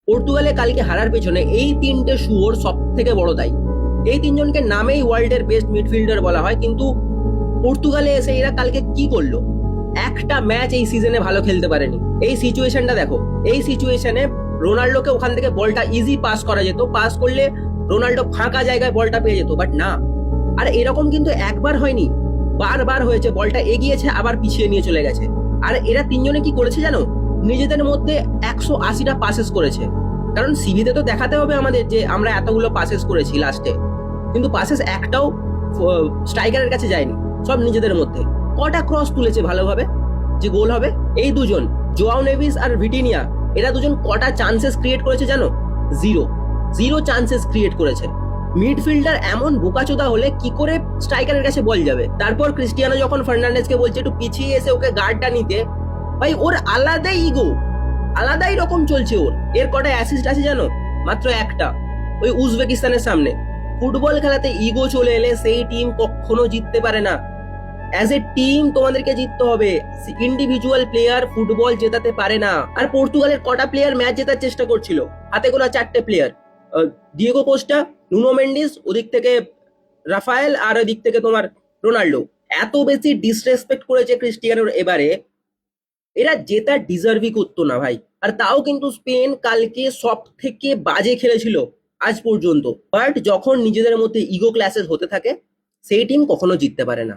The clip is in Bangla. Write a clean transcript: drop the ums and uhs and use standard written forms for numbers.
পর্তুগালে কালকে হারার পেছনে এই তিনটে শুয়োর সব থেকে বড় দায়ী। এই তিনজনকে নামেই ওয়ার্ল্ডের বেস্ট মিডফিল্ডার বলা হয়, কিন্তু পর্তুগালে এসে এরা কালকে কি করলো? একটা ম্যাচ এই সিজনে ভালো খেলতে পারেনি। এই সিচুয়েশনটা দেখো, এই সিচুয়েশনে রোনাল্ডোকে ওখান থেকে বলটা ইজি পাস করা যেত, পাস করলে রোনাল্ডো ফাঁকা জায়গায় বলটা পেয়ে যেত, বাট না। আর এরকম কিন্তু একবার হয়নি, বারবার হয়েছে। বলটা এগিয়েছে আবার পিছিয়ে নিয়ে চলে গেছে। আর এরা তিনজনে কি করেছে জানো? নিজেদের মধ্যে 180টা পাসেস করেছে। কারণ সিভিতে তো দেখাতে হবে আমাদের যে আমরা এতগুলো পাসেস করেছি লাস্টে, কিন্তু পাসেস একটাও স্ট্রাইকারের কাছে যায়নি, সব নিজেদের মধ্যে। কটা ক্রস তুলেছে ভালোভাবে যে গোল হবে? এই দুজন, জোয়াও নেভিস আর ভিটিনিয়া, এরা দুজন কটা চান্সেস ক্রিয়েট করেছে জানো? জিরো। জিরো চান্সেস ক্রিয়েট করেছে। মিডফিল্ডার এমন বোকাচোদা হলে কি করে স্ট্রাইকারের কাছে বল যাবে? তারপর ক্রিস্টিয়ানো যখন ফার্নান্ডেজকে বলছে একটু পিছিয়ে এসে ওকে গার্ডটা নিতে, ভাই ওর আলাদাই ইগো, আলাদাই রকম চলছে ওর। এর কটা অ্যাসিস্ট আছে জানো? মাত্র একটা, ওই উজবেকিস্তানের সামনে। ফুটবল খেলাতে ইগো চলে এলে সেই টিম কখনো জিততে পারে না। অ্যাজ এ টিম তোমাদেরকে জিততে হবে, ইন্ডিভিজুয়াল প্লেয়ার ফুটবল জেতাতে পারে না। আর পর্তুগালের কটা প্লেয়ার ম্যাচ জেতার চেষ্টা করছিল? হাতে গোনা 4টে player, Diego Costa, Nuno Mendes, ওদিক থেকে রাফায়েল, আর ওদিক থেকে তোমার রোনাল্ডো। এত বেশি ডিসরেসপেক্ট করেছে ক্রিস্টিয়ানোর এবারে, এরা জেতা ডিজার্ভই করতো না ভাই। আর তাও কিন্তু স্পেন কালকে সব থেকে বাজে খেলেছিল আজ পর্যন্ত। বাট যখন নিজেদের মধ্যে ইগো ক্ল্যাশেস হতে থাকে, সেই টিম কখনো জিততে পারে না।